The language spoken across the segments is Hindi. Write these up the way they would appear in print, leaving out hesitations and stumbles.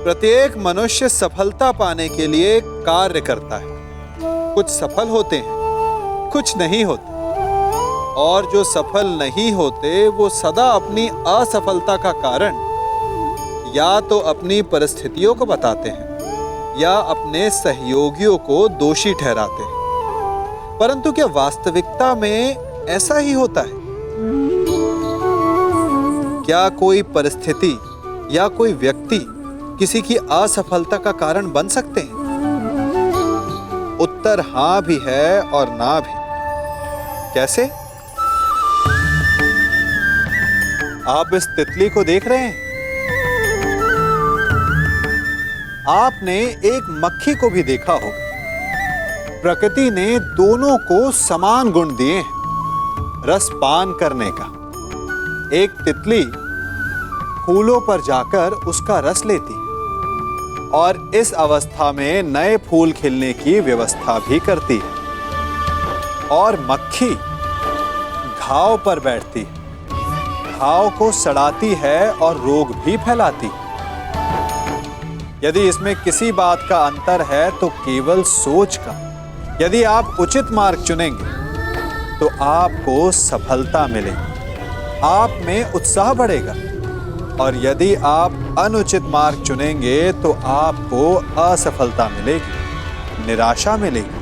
प्रत्येक मनुष्य सफलता पाने के लिए कार्य करता है। कुछ सफल होते हैं, कुछ नहीं होते, और जो सफल नहीं होते वो सदा अपनी असफलता का कारण या तो अपनी परिस्थितियों को बताते हैं या अपने सहयोगियों को दोषी ठहराते हैं। परंतु क्या वास्तविकता में ऐसा ही होता है? क्या कोई परिस्थिति या कोई व्यक्ति किसी की असफलता का कारण बन सकते हैं? उत्तर हां भी है और ना भी। कैसे? आप इस तितली को देख रहे हैं? आपने एक मक्खी को भी देखा होगा। प्रकृति ने दोनों को समान गुण दिए हैं रस पान करने का। एक तितली फूलों पर जाकर उसका रस लेती है और इस अवस्था में नए फूल खिलने की व्यवस्था भी करती है। और मक्खी घाव पर बैठती है, घाव को सड़ाती है और रोग भी फैलाती है। यदि इसमें किसी बात का अंतर है तो केवल सोच का। यदि आप उचित मार्ग चुनेंगे तो आपको सफलता मिलेगी, आप में उत्साह बढ़ेगा, और यदि आप अनुचित मार्ग चुनेंगे तो आपको असफलता मिलेगी, निराशा मिलेगी।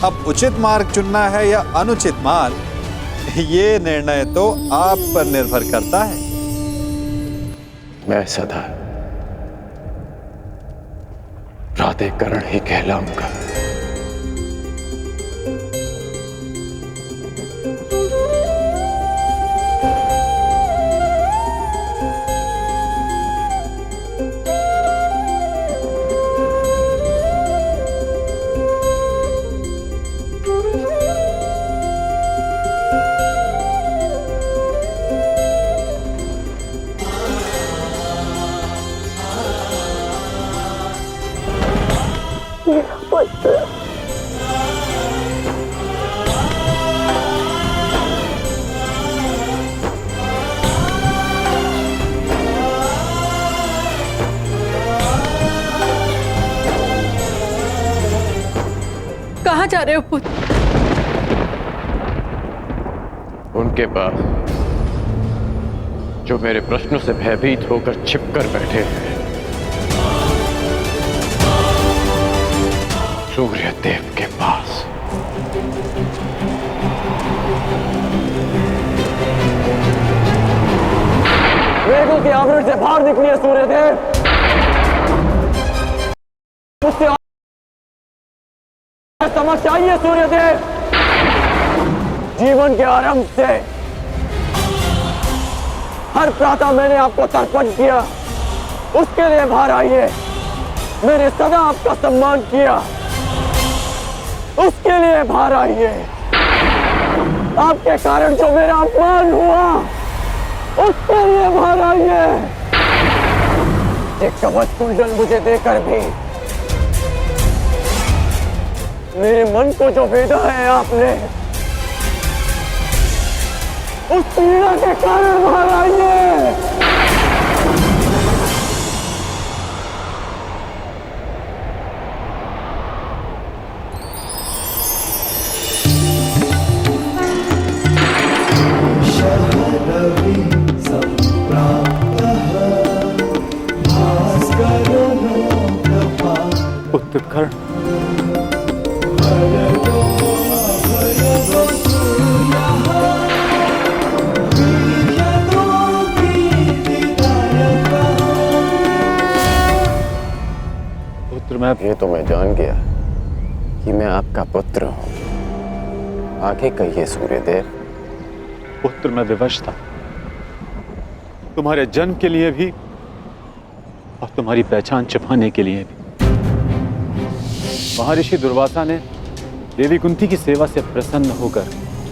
अब उचित मार्ग चुनना है या अनुचित मार्ग, ये निर्णय तो आप पर निर्भर करता है। मैं सदा प्राधिकरण ही कहलाऊंगा। कहाँ जा रहे हो पुत्र? उनके पास जो मेरे प्रश्नों से भयभीत होकर छिपकर बैठे हैं, सूर्य देव के पास। मेघों के आवरण से बाहर निकलिए सूर्य देव। मुझसे समझ आइए सूर्य देव। जीवन के आरंभ से हर प्रातः मैंने आपको तर्पण किया, उसके लिए बाहर आइए। मैंने सदा आपका सम्मान किया, उसके लिए बाहर आइए। आपके कारण जो मेरा अपमान हुआ, उसके लिए बाहर आइए। एक कवच कुंडल मुझे देकर भी मेरे मन को जो भेदा है आपने, उस पीड़ा के कारण बाहर आइए। उत्कर्ण, ये तो मैं जान गया कि मैं आपका पुत्र हूं। आगे कहिए सूर्यदेव। पुत्र मैं विवश था, तुम्हारे जन्म के लिए भी और तुम्हारी पहचान छिपाने के लिए भी। महर्षि दुर्वासा ने देवी कुंती की सेवा से प्रसन्न होकर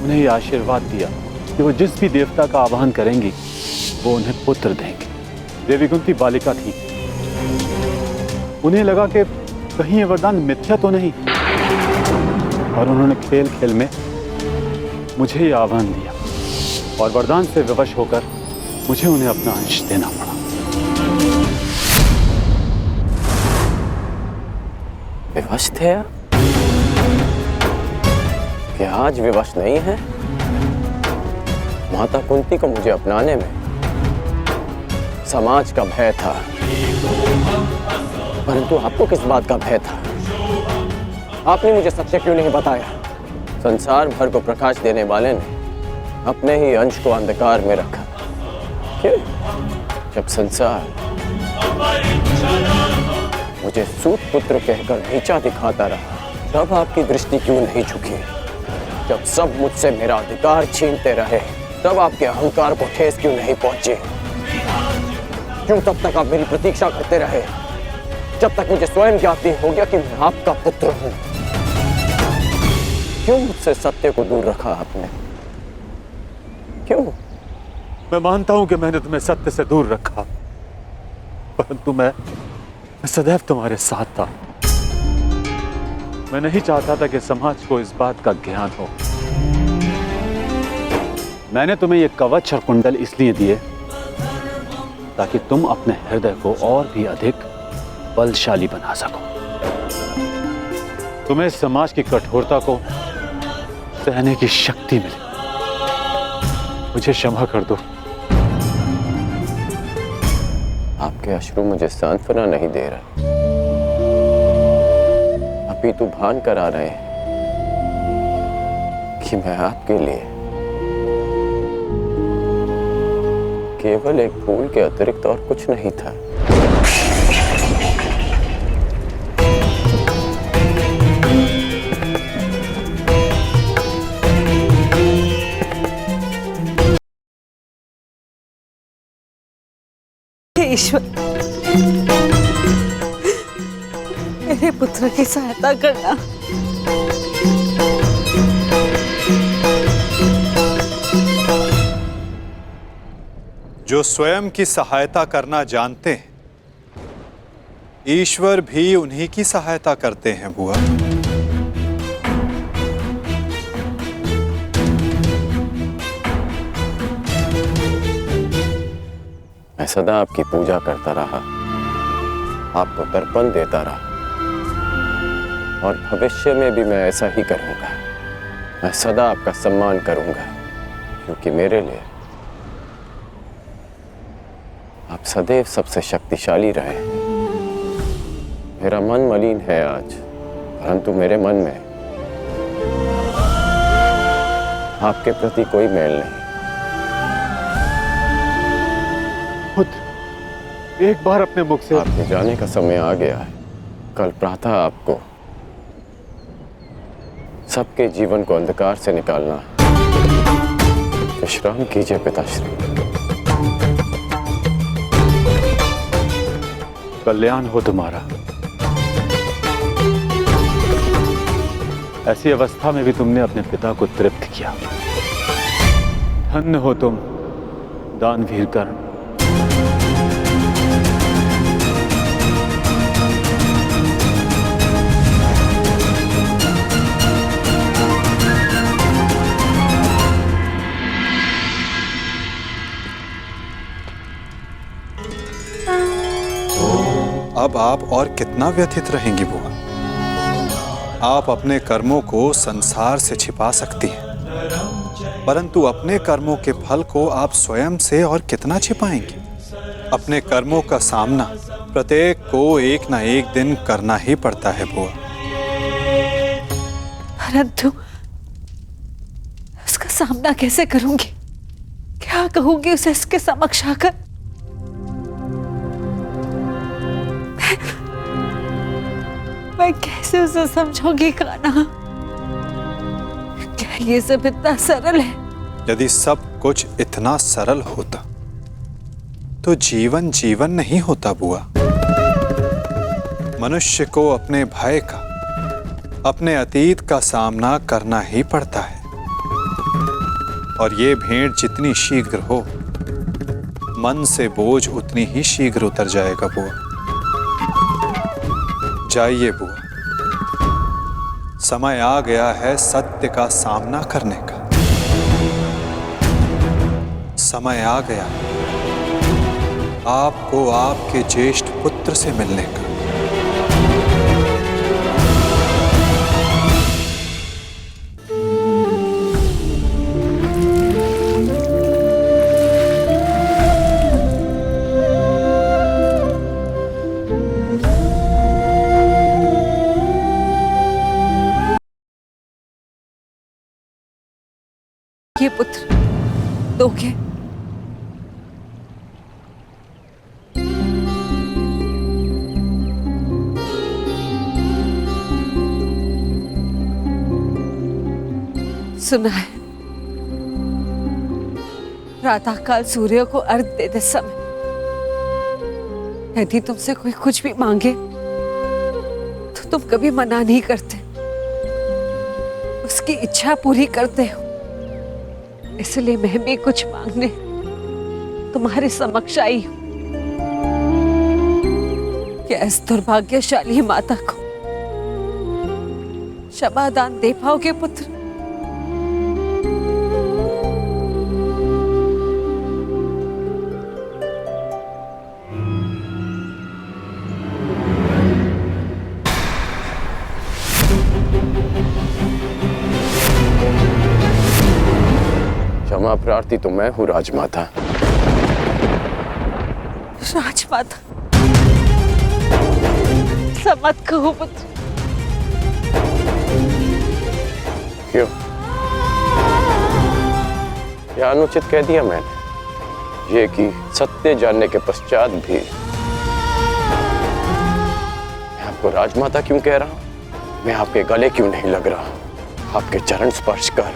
उन्हें यह आशीर्वाद दिया कि वो जिस भी देवता का आह्वान करेंगी वो उन्हें पुत्र देंगे। देवी कुंती बालिका थी, उन्हें लगा कि कहीं ये वरदान मिथ्या तो नहीं, और उन्होंने खेल खेल में मुझे ये आह्वान दिया और वरदान से विवश होकर मुझे उन्हें अपना अंश देना पड़ा। विवश थे आप? कि आज विवश नहीं है? माता कुंती को मुझे अपनाने में समाज का भय था, परंतु आपको किस बात का भय था? आपने मुझे सत्य क्यों नहीं बताया? संसार भर को प्रकाश देने वाले ने अपने ही अंश को अंधकार में रखा। क्यों? जब संसार मुझे सूत पुत्र कहकर नीचा दिखाता रहा, तब आपकी दृष्टि क्यों नहीं झुकी? जब सब मुझसे मेरा अधिकार छीनते रहे, तब आपके अहंकार को ठेस क्यों नहीं पहुंची? क्यों तब तक आप मेरी प्रतीक्षा करते रहे, जब तक मुझे स्वयं ज्ञात नहीं हो गया कि मैं आपका पुत्र हूं? क्यों मुझसे सत्य को दूर रखा आपने? क्यों? मैं मानता हूं कि मैंने तुम्हें सत्य से दूर रखा, परंतु मैं सदैव तुम्हारे साथ था। मैं नहीं चाहता था कि समाज को इस बात का ज्ञान हो। मैंने तुम्हें यह कवच और कुंडल इसलिए दिए ताकि तुम अपने हृदय को और भी अधिक बलशाली बना सको। तुम्हें समाज की कठोरता को सहने की शक्ति मिले। मुझे क्षमा कर दो। आपके अश्रु मुझे सांत्वना नहीं दे रहे, अपितु भान करा रहे हैं कि मैं आपके लिए केवल एक फूल के अतिरिक्त और कुछ नहीं था। ईश्वर, मेरे पुत्र की सहायता करना। जो स्वयं की सहायता करना जानते हैं, ईश्वर भी उन्हीं की सहायता करते हैं बुआ। मैं सदा आपकी पूजा करता रहा, आपको तर्पण देता रहा, और भविष्य में भी मैं ऐसा ही करूंगा। मैं सदा आपका सम्मान करूंगा, क्योंकि मेरे लिए आप सदैव सबसे शक्तिशाली रहे। मेरा मन मलिन है आज, परंतु मेरे मन में आपके प्रति कोई मैल नहीं। एक बार अपने मुख से आपके जाने का समय आ गया है। कल प्रातः आपको सबके जीवन को अंधकार से निकालना है। विश्राम कीजिए पिताश्री। कल्याण हो तुम्हारा। ऐसी अवस्था में भी तुमने अपने पिता को तृप्त किया। धन्य हो तुम दानवीर कर्ण। अब आप और कितना व्यथित रहेंगी बुआ? आप अपने कर्मों को संसार से छिपा सकती हैं, परंतु अपने कर्मों के फल को आप स्वयं से और कितना छिपाएंगी? अपने कर्मों का सामना प्रत्येक को एक ना एक दिन करना ही पड़ता है बुआ। परंतु उसका सामना कैसे करूंगी? क्या कहूंगी उसे इसके समक्ष आकर? मैं कैसे उसे समझाऊंगी कान्हा? क्या ये सब इतना सरल है? यदि सब कुछ इतना सरल होता तो जीवन जीवन नहीं होता बुआ। मनुष्य को अपने भय का, अपने अतीत का सामना करना ही पड़ता है, और ये भेंट जितनी शीघ्र हो, मन से बोझ उतनी ही शीघ्र उतर जाएगा बुआ। जाइए बुआ, समय आ गया है सत्य का सामना करने का। समय आ गया आपको आपके ज्येष्ठ पुत्र से मिलने का। दोगे? सुना है, प्रातःकाल सूर्य को अर्घ्य देते समय यदि तुमसे कोई कुछ भी मांगे तो तुम कभी मना नहीं करते, उसकी इच्छा पूरी करते हो। इसलिए मैं भी कुछ मांगने तुम्हारे समक्ष आई हूं। क्या इस दुर्भाग्यशाली माता को क्षमा दान दे पाओगे पुत्र? क्षमा प्रार्थी तो मैं हूँ राजमाता। राजमाता, ऐसा मत कहो पुत्र। क्यों? क्या अनुचित कह दिया मैंने? ये कि सत्य जानने के पश्चात भी मैं आपको राजमाता क्यों कह रहा हूं? मैं आपके गले क्यों नहीं लग रहा हूं? आपके चरण स्पर्श कर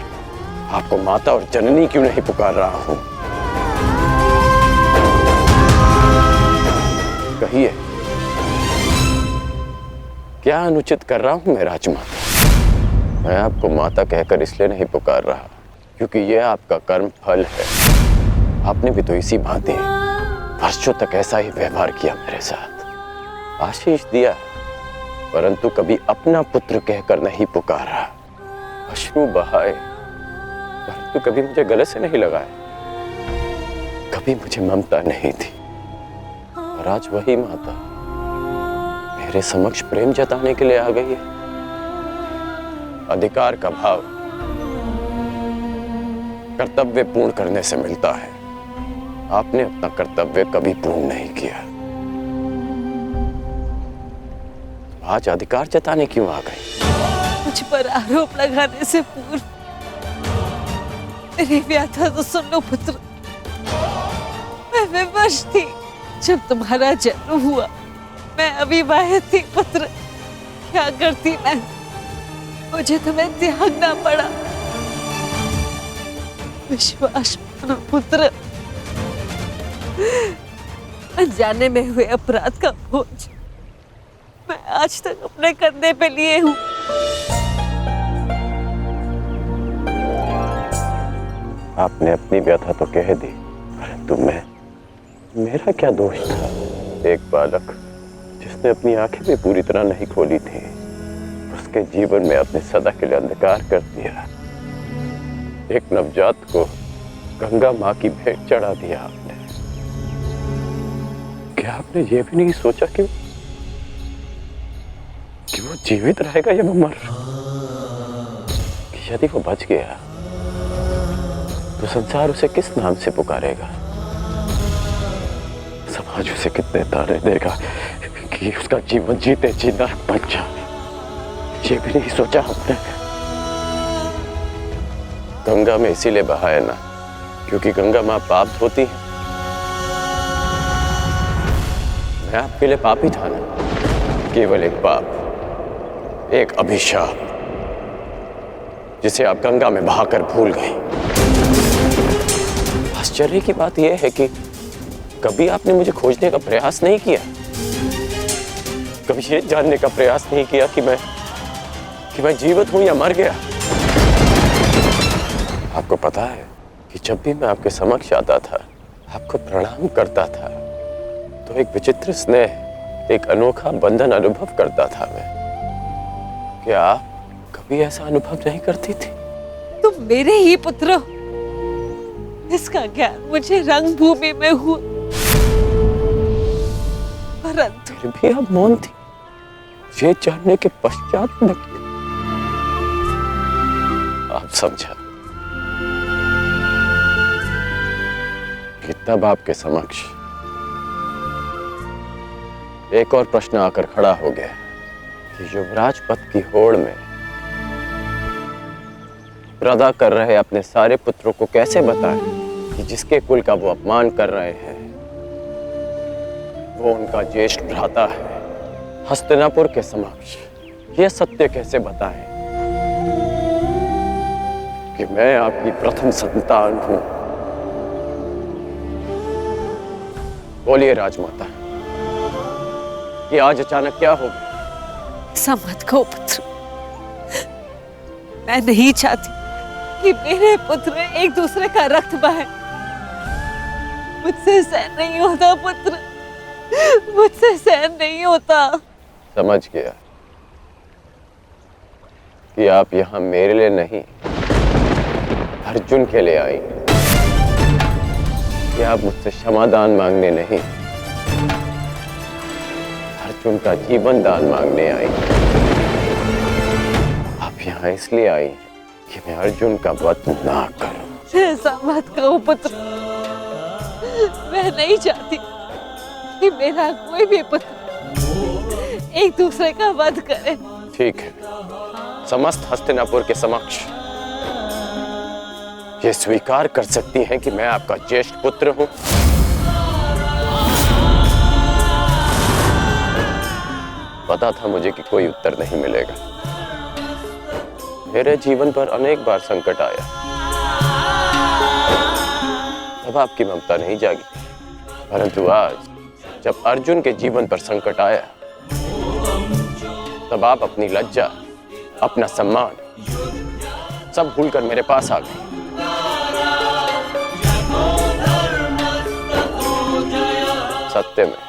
आपको माता और जननी क्यों नहीं पुकार रहा हूं? कहिए, क्या अनुचित कर रहा हूं मैं राजमाता? मैं आपको माता कहकर इसलिए नहीं पुकार रहा क्योंकि यह आपका कर्म फल है। आपने भी तो इसी भांति वर्षों तक ऐसा ही व्यवहार किया मेरे साथ, आशीष दिया, परंतु कभी अपना पुत्र कहकर नहीं पुकारा। अश्रु बहाए परंतु कभी मुझे गले से नहीं लगाया, कभी मुझे ममता नहीं थी। और आज वही माता मेरे समक्ष प्रेम जताने के लिए आ गई है। अधिकार का भाव कर्तव्य पूर्ण करने से मिलता है। आपने अपना कर्तव्य कभी पूर्ण नहीं किया, आज अधिकार जताने क्यों आ गई? मुझ पर आरोप लगाने से पूर्व मेरी व्याथा तो सुन लो पुत्र। मैं विवश थी जब तुम्हारा जन्म हुआ। मैं अविवाहित थी पुत्र। क्या करती मैं? मुझे तुम्हें त्यागना पड़ा। विश्वास मानो पुत्र, अनजाने में हुए अपराध का बोझ मैं आज तक अपने कंधे पे लिए हूं। आपने अपनी व्यथा तो कह दी, परंतु मेरा क्या दोष था? एक बालक जिसने अपनी आंखें भी पूरी तरह नहीं खोली थी, उसके जीवन में आपने सदा के लिए अंधकार कर दिया। एक नवजात को गंगा माँ की भेंट चढ़ा दिया आपने। क्या आपने ये भी नहीं सोचा कि वो जीवित रहेगा या वो मर? यदि वो बच गया तो संसार उसे किस नाम से पुकारेगा? समाज उसे कितने ताने देगा कि उसका जीवन जीते जी नरक बन जाए? ये भी नहीं सोचा आपने? गंगा में इसीलिए बहाया ना क्योंकि गंगा मां पाप धोती है। मैं आपके लिए पापी था ना, केवल एक पाप, एक अभिशाप जिसे आप गंगा में बहाकर भूल गई। आश्चर्य की बात यह है कि कभी आपने मुझे खोजने का प्रयास नहीं किया, कभी ये जानने का प्रयास नहीं किया कि मैं जीवित हूं या मर गया। आपको पता है कि जब भी मैं आपके समक्ष आता था, आपको प्रणाम करता था, तो एक विचित्र स्नेह, एक अनोखा बंधन अनुभव करता था मैं। क्या आप कभी ऐसा अनुभव नहीं करती थी? तुम मेरे ही पुत्र हो। इसका ज्ञान मुझे रंगभूमि में हुआ, परंतु फिर भी आप मौन थी। ये जानने के पश्चात में आप समझा कि तब आपके समक्ष एक और प्रश्न आकर खड़ा हो गया कि युवराज पद की होड़ में प्रदा कर रहे अपने सारे पुत्रों को कैसे बताएं कि जिसके कुल का वो अपमान कर रहे हैं वो उनका ज्येष्ठ भ्राता है। हस्तिनापुर के समक्ष ये सत्य कैसे बताएं कि मैं आपकी प्रथम संतान हूं? बोलिए राजमाता, कि आज अचानक क्या हो गया? ऐसा मत कहो पुत्र। मैं नहीं चाहती कि मेरे पुत्र एक दूसरे का रक्त बहे। मुझसे सहन नहीं होता पुत्र, मुझसे सहन नहीं होता। समझ गया कि आप यहाँ मेरे लिए नहीं अर्जुन के लिए आई, कि आप मुझसे क्षमादान मांगने नहीं अर्जुन का जीवन दान मांगने आई। आप यहाँ इसलिए आई कि मैं अर्जुन का वध ना करूं। ऐसा मत कहो पुत्र। मैं नहीं चाहती कि मेरा कोई भी पुत्र एक दूसरे का वध करे। ठीक है, समस्त हस्तिनापुर के समक्ष ये स्वीकार कर सकती हैं कि मैं आपका ज्येष्ठ पुत्र हूं? पता था मुझे कि कोई उत्तर नहीं मिलेगा। मेरे जीवन पर अनेक बार संकट आया, तब आपकी ममता नहीं जागी। परंतु आज जब अर्जुन के जीवन पर संकट आया, तब आप अपनी लज्जा, अपना सम्मान सब भूलकर मेरे पास आ गए। सत्य में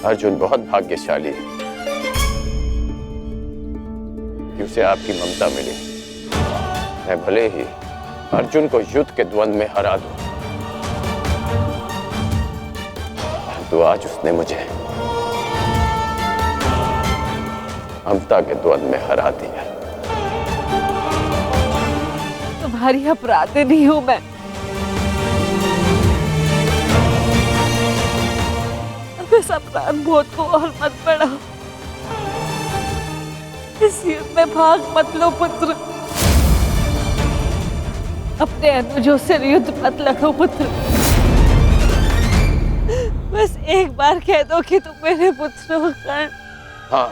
अर्जुन बहुत भाग्यशाली है कि उसे आपकी ममता मिली। मैं भले ही अर्जुन को युद्ध के द्वंद्व में हरा दूं, परंतु आज उसने मुझे ममता के द्वंद्व में हरा दिया। तुम्हारी अपराधी नहीं हूं मैं। अब इस अपराध बोध को और मत बढ़ाओ। इस युद्ध में भाग मत लो पुत्र। अपने अनुजों से युद्ध मत लड़ो पुत्र। बस एक बार कह दो कि तुम मेरे पुत्र हो कर्ण। हाँ,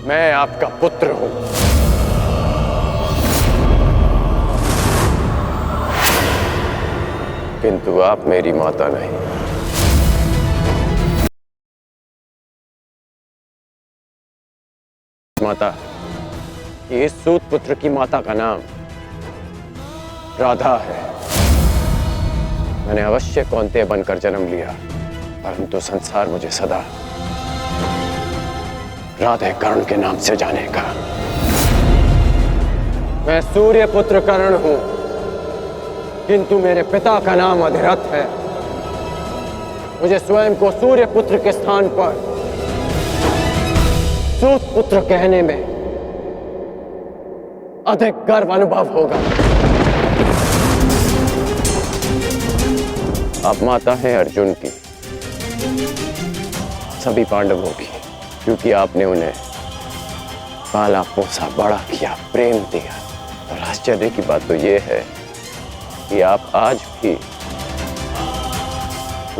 मैं आपका पुत्र हूं। किंतु आप मेरी माता नहीं। माता, इस सूत पुत्र की माता का नाम राधा है। मैंने अवश्य कौन्तेय बनकर जन्म लिया, परंतु संसार मुझे सदा राधे कर्ण के नाम से जानेगा। मैं सूर्य पुत्र कर्ण हूं, किंतु मेरे पिता का नाम अधिरथ है। मुझे स्वयं को सूर्य पुत्र के स्थान पर सूत पुत्र कहने में अधिक गर्व अनुभव होगा। आप माता हैं अर्जुन की, सभी पांडवों की, क्योंकि आपने उन्हें पाला पोसा बड़ा किया, प्रेम दिया। और आश्चर्य की बात तो यह है कि आप आज भी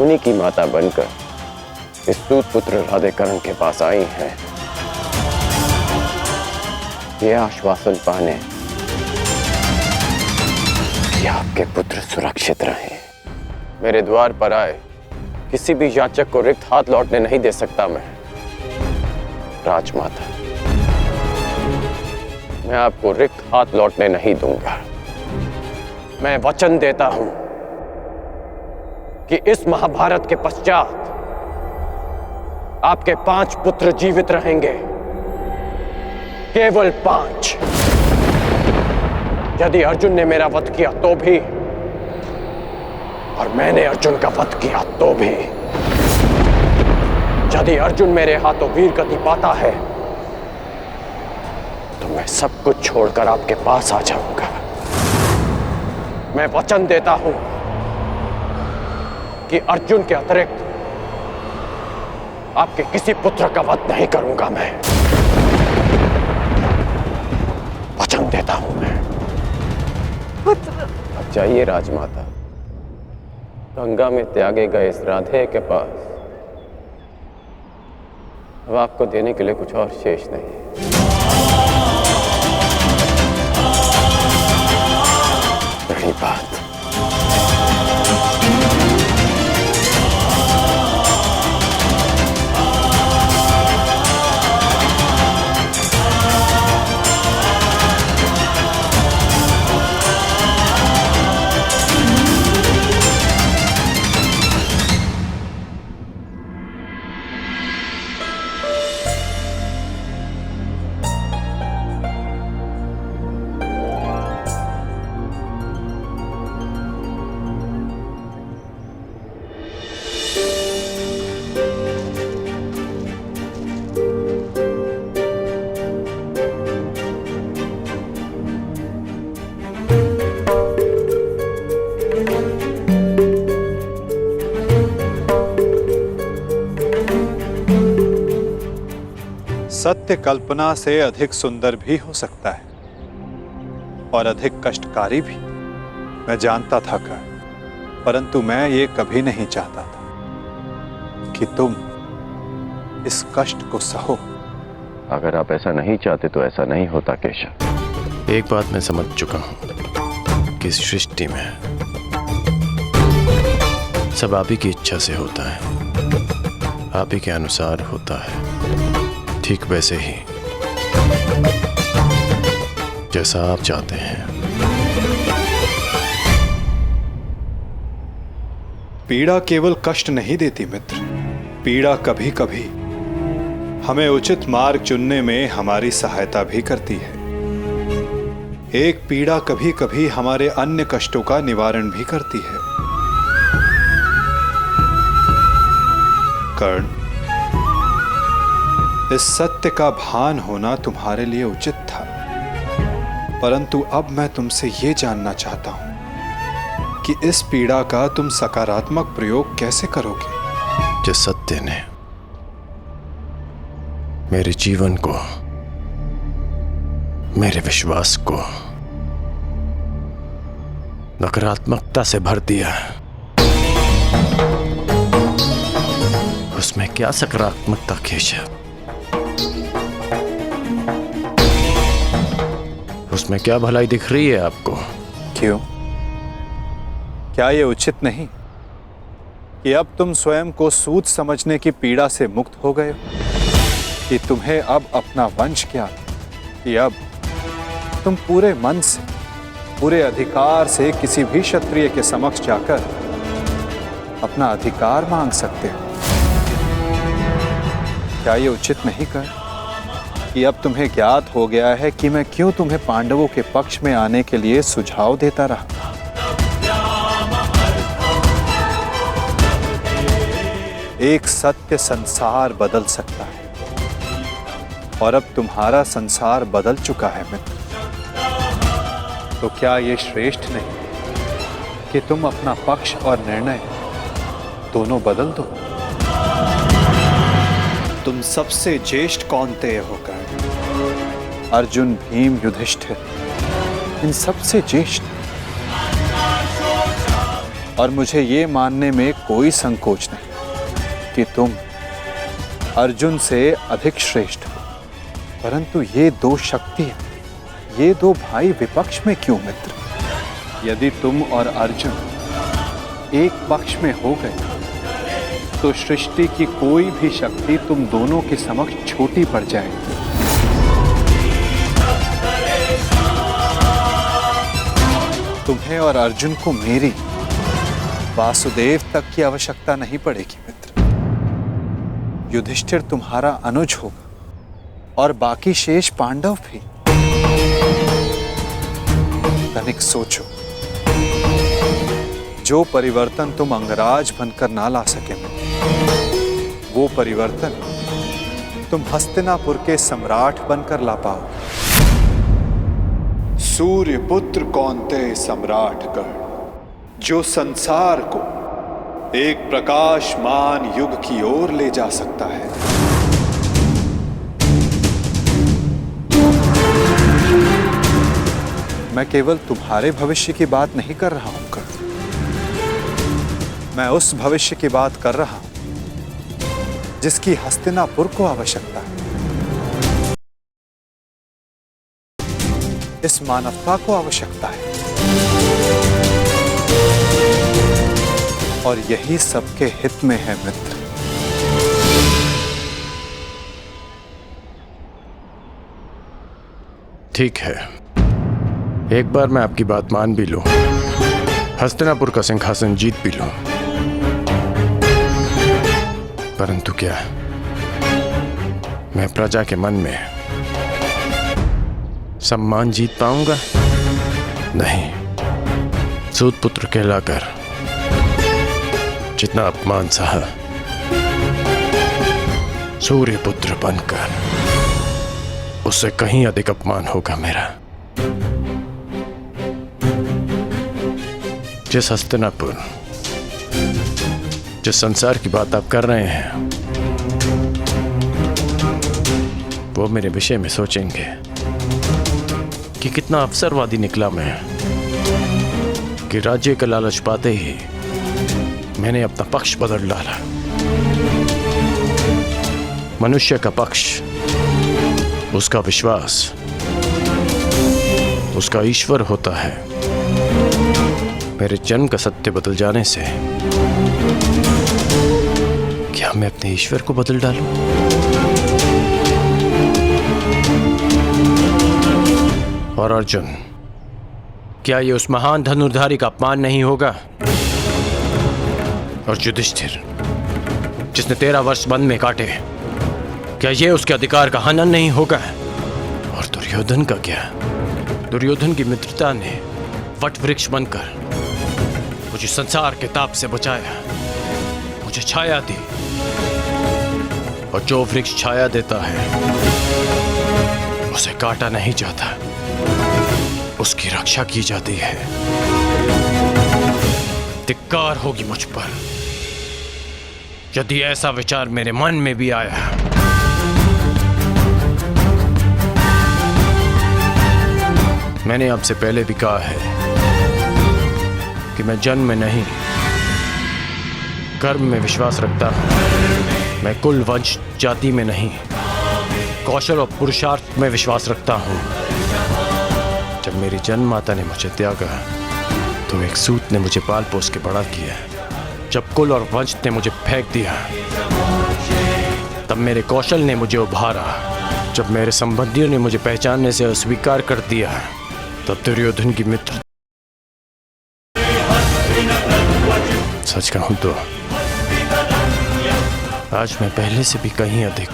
उन्हीं की माता बनकर इस सूत पुत्र राधे कर्ण के पास आई हैं, ये आश्वासन पाने कि आपके पुत्र सुरक्षित रहें। मेरे द्वार पर आए किसी भी याचक को रिक्त हाथ लौटने नहीं दे सकता मैं। राजमाता, मैं आपको रिक्त हाथ लौटने नहीं दूंगा। मैं वचन देता हूं कि इस महाभारत के पश्चात आपके 5 पुत्र जीवित रहेंगे, केवल 5। यदि अर्जुन ने मेरा वध किया तो भी, और मैंने अर्जुन का वध किया तो भी। यदि अर्जुन मेरे हाथों वीर गति पाता है तो मैं सब कुछ छोड़कर आपके पास आ जाऊंगा। मैं वचन देता हूं कि अर्जुन के अतिरिक्त आपके किसी पुत्र का वध नहीं करूंगा मैं। वचन देता हूं मैं। पुत्र अब जाइए राजमाता, गंगा में त्यागे गए इस राधे के पास अब आपको देने के लिए कुछ और शेष नहीं है। रही बात सत्य कल्पना से अधिक सुंदर भी हो सकता है और अधिक कष्टकारी भी। मैं जानता था कर्ण, परंतु मैं ये कभी नहीं चाहता था कि तुम इस कष्ट को सहो। अगर आप ऐसा नहीं चाहते तो ऐसा नहीं होता केशव। एक बात मैं समझ चुका हूं कि इस सृष्टि में सब आप ही की इच्छा से होता है, आप ही के अनुसार होता है, ठीक वैसे ही जैसा आप चाहते हैं। पीड़ा केवल कष्ट नहीं देती मित्र, पीड़ा कभी कभी हमें उचित मार्ग चुनने में हमारी सहायता भी करती है। एक पीड़ा कभी कभी हमारे अन्य कष्टों का निवारण भी करती है। कर्ण, इस सत्य का भान होना तुम्हारे लिए उचित था, परंतु अब मैं तुमसे ये जानना चाहता हूं कि इस पीड़ा का तुम सकारात्मक प्रयोग कैसे करोगे। जिस सत्य ने मेरे जीवन को, मेरे विश्वास को नकारात्मकता से भर दिया, उसमें क्या सकारात्मकता केशव? उसमें क्या भलाई दिख रही है आपको? क्यों? क्या यह उचित नहीं कि अब तुम स्वयं को सूद समझने की पीड़ा से मुक्त हो गए हो? कि तुम्हें अब अपना वंश क्या, कि अब तुम पूरे मन से, पूरे अधिकार से किसी भी क्षत्रिय के समक्ष जाकर अपना अधिकार मांग सकते हो? क्या यह उचित नहीं कर कि अब तुम्हें ज्ञात हो गया है कि मैं क्यों तुम्हें पांडवों के पक्ष में आने के लिए सुझाव देता रहा? एक सत्य संसार बदल सकता है और अब तुम्हारा संसार बदल चुका है मित्र। तो क्या यह श्रेष्ठ नहीं कि तुम अपना पक्ष और निर्णय दोनों बदल दो? तुम सबसे ज्येष्ठ कौन्तेय होकर अर्जुन, भीम, युधिष्ठिर, इन सबसे ज्येष्ठ, और मुझे ये मानने में कोई संकोच नहीं कि तुम अर्जुन से अधिक श्रेष्ठ हो। परंतु ये दो शक्तियां, ये दो भाई विपक्ष में क्यों मित्र? यदि तुम और अर्जुन एक पक्ष में हो गए तो सृष्टि की कोई भी शक्ति तुम दोनों के समक्ष छोटी पड़ जाएगी। तुम्हें और अर्जुन को मेरी, वासुदेव तक की आवश्यकता नहीं पड़ेगी मित्र। युधिष्ठिर तुम्हारा अनुज होगा और बाकी शेष पांडव भी। तनिक सोचो, जो परिवर्तन तुम अंगराज बनकर ना ला सके मित्र, वो परिवर्तन तुम हस्तिनापुर के सम्राट बनकर ला पाओ। सूर्य पुत्र कौन्तेय सम्राट कर्ण, जो संसार को एक प्रकाशमान युग की ओर ले जा सकता है। मैं केवल तुम्हारे भविष्य की बात नहीं कर रहा हूं कर्ण, मैं उस भविष्य की बात कर रहा हूं जिसकी हस्तिनापुर को आवश्यकता है, इस मानवता को आवश्यकता है, और यही सबके हित में है मित्र। ठीक है, एक बार मैं आपकी बात मान भी लूं, हस्तिनापुर का सिंहासन जीत भी लूं, परंतु क्या मैं प्रजा के मन में सम्मान जीत पाऊंगा? नहीं। सूत पुत्र कहलाकर जितना अपमान सहा, सूर्य पुत्र बनकर उससे कहीं अधिक अपमान होगा मेरा। जिस हस्तिनापुर, जिस संसार की बात आप कर रहे हैं, वो मेरे विषय में सोचेंगे कि कितना अवसरवादी निकला मैं, कि राज्य का लालच पाते ही मैंने अपना पक्ष बदल डाला। मनुष्य का पक्ष, उसका विश्वास, उसका ईश्वर होता है। मेरे जन्म का सत्य बदल जाने से क्या मैं अपने ईश्वर को बदल डालूं? और अर्जुन, क्या ये उस महान धनुर्धारी का अपमान नहीं होगा? और युधिष्ठिर, जिसने 13 वर्ष वन में काटे, क्या ये उसके अधिकार का हनन नहीं होगा? और दुर्योधन का क्या? दुर्योधन की मित्रता ने वट वृक्ष बनकर मुझे संसार के ताप से बचाया, मुझे छाया दी, और जो वृक्ष छाया देता है उसे काटा नहीं जाता, उसकी रक्षा की जाती है। धिक्कार होगी मुझ पर यदि ऐसा विचार मेरे मन में भी आया। मैंने आपसे पहले भी कहा है कि मैं जन्म में नहीं, कर्म में विश्वास रखता हूं। मैं कुल, वंश, जाति में नहीं, कौशल और पुरुषार्थ में विश्वास रखता हूं। जब मेरी जन्म माता ने मुझे त्यागा तो एक सूत ने मुझे पाल पोस के बड़ा किया। जब कुल और वंश ने मुझे फेंक दिया तब मेरे कौशल ने मुझे उभारा। जब मेरे संबंधियों ने मुझे पहचानने से अस्वीकार कर दिया तब दुर्योधन की मित्र, सच कहूं तो आज मैं पहले से भी कहीं अधिक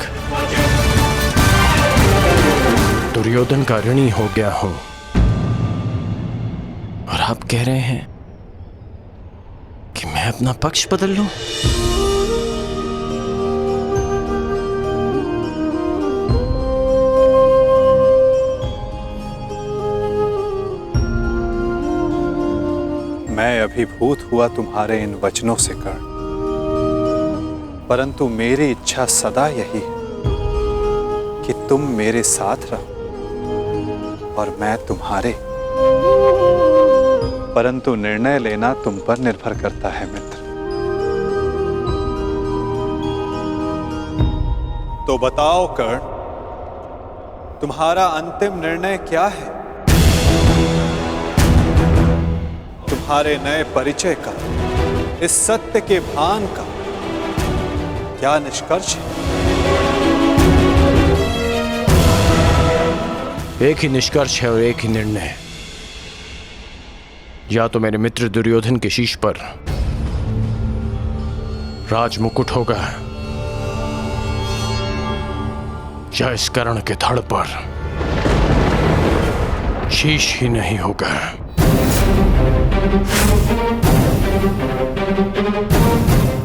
दुर्योधन का ऋणी हो गया हूं। और आप कह रहे हैं कि मैं अपना पक्ष बदल लूं? मैं अभिभूत हुआ तुम्हारे इन वचनों से कर्ण, परंतु मेरी इच्छा सदा यही है कि तुम मेरे साथ रहो और मैं तुम्हारे। परंतु निर्णय लेना तुम पर निर्भर करता है मित्र। तो बताओ कर्ण, तुम्हारा अंतिम निर्णय क्या है? तुम्हारे नए परिचय का, इस सत्य के भान का क्या निष्कर्ष है? एक ही निष्कर्ष है और एक ही निर्णय। या तो मेरे मित्र दुर्योधन के शीश पर राज मुकुट होगा या इस कर्ण के धड़ पर शीश ही नहीं होगा।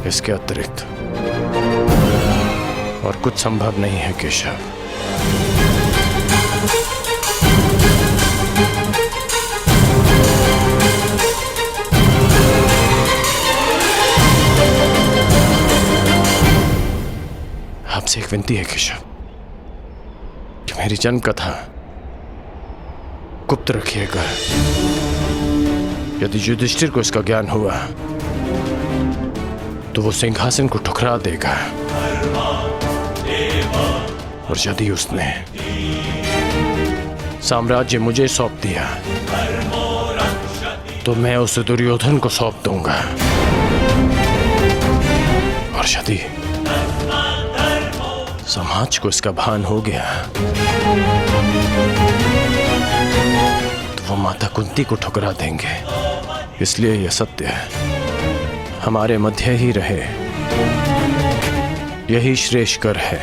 इसके अतिरिक्त और कुछ संभव नहीं है केशव। आपसे एक विनती है केशव कि मेरी जन्म कथा गुप्त रखिएगा। यदि युधिष्ठिर को इसका ज्ञान हुआ तो वो सिंहासन को ठुकरा देगा, और यदि उसने साम्राज्य मुझे सौंप दिया तो मैं उसे दुर्योधन को सौंप दूंगा। और यदि समाज को इसका भान हो गया तो वो माता कुंती को ठुकरा देंगे। इसलिए यह सत्य हमारे मध्य ही रहे, यही श्रेष्ठकर है।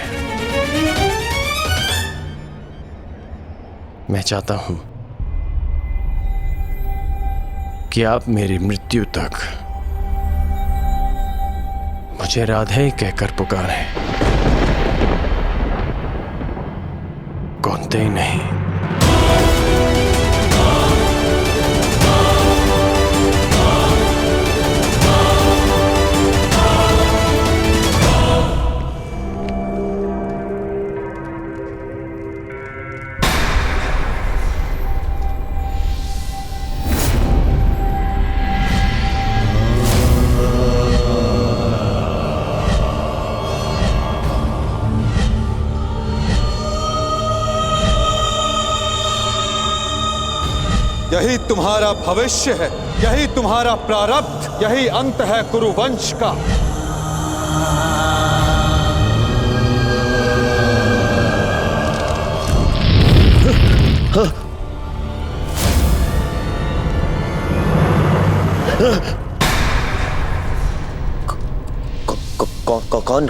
मैं चाहता हूं कि आप मेरी मृत्यु तक मुझे राधे कहकर पुकारें, कौनते ही नहीं। यही तुम्हारा भविष्य है, यही तुम्हारा प्रारब्ध, यही अंत है कुरुवंश का।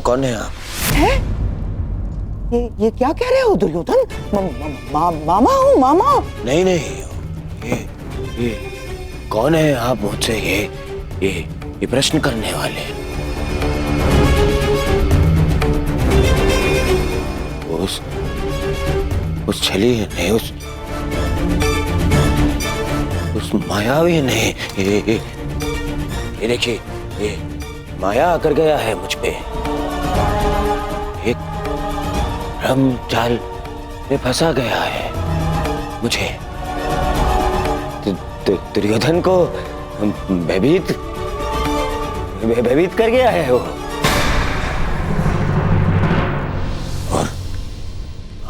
कौन है आप? हैं? ये क्या कह रहे हो दुर्योधन? मामा हूँ, मामा। नहीं नहीं, ये कौन है आप मुझसे ये प्रश्न करने वाले? उस छली नहीं, उस मायावी नहीं। ये देखिए, ये माया आकर गया है मुझ पे, एक भ्रम जाल में फंसा गया है मुझे। दुर्योधन को भयभीत कर गया है वो। और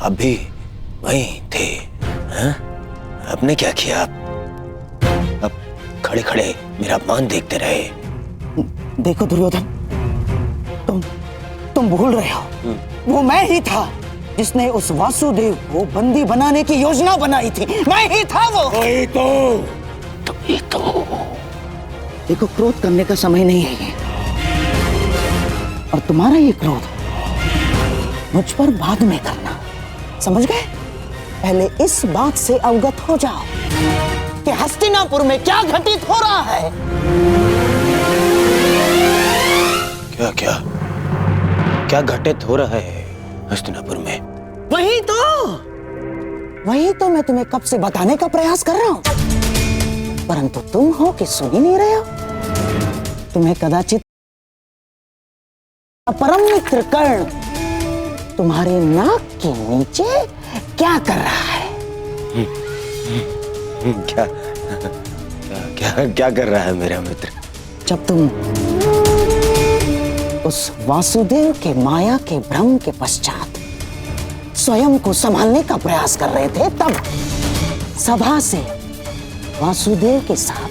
आप भी वहीं थे, हाँ? आपने क्या किया? आप खड़े खड़े मेरा अपमान देखते रहे। देखो दुर्योधन, तुम भूल रहे हो, वो मैं ही था जिसने उस वासुदेव को बंदी बनाने की योजना बनाई थी। मैं ही था वो। तो देखो, क्रोध करने का समय नहीं है ये, और तुम्हारा ये क्रोध मुझ पर बाद में करना, समझ गए? पहले इस बात से अवगत हो जाओ कि हस्तिनापुर में क्या घटित हो रहा है। क्या घटित हो रहा है हस्तिनापुर में? वही तो मैं तुम्हें कब से बताने का प्रयास कर रहा हूं, परंतु तुम हो कि सुन ही नहीं रहे हो। तुम्हें कदाचित परम मित्र कर्ण तुम्हारे नाक के नीचे क्या कर रहा है? क्या कर रहा है मेरा मित्र? जब तुम उस वासुदेव के माया के भ्रम के पश्चात स्वयं को संभालने का प्रयास कर रहे थे, तब सभा से वासुदेव के साथ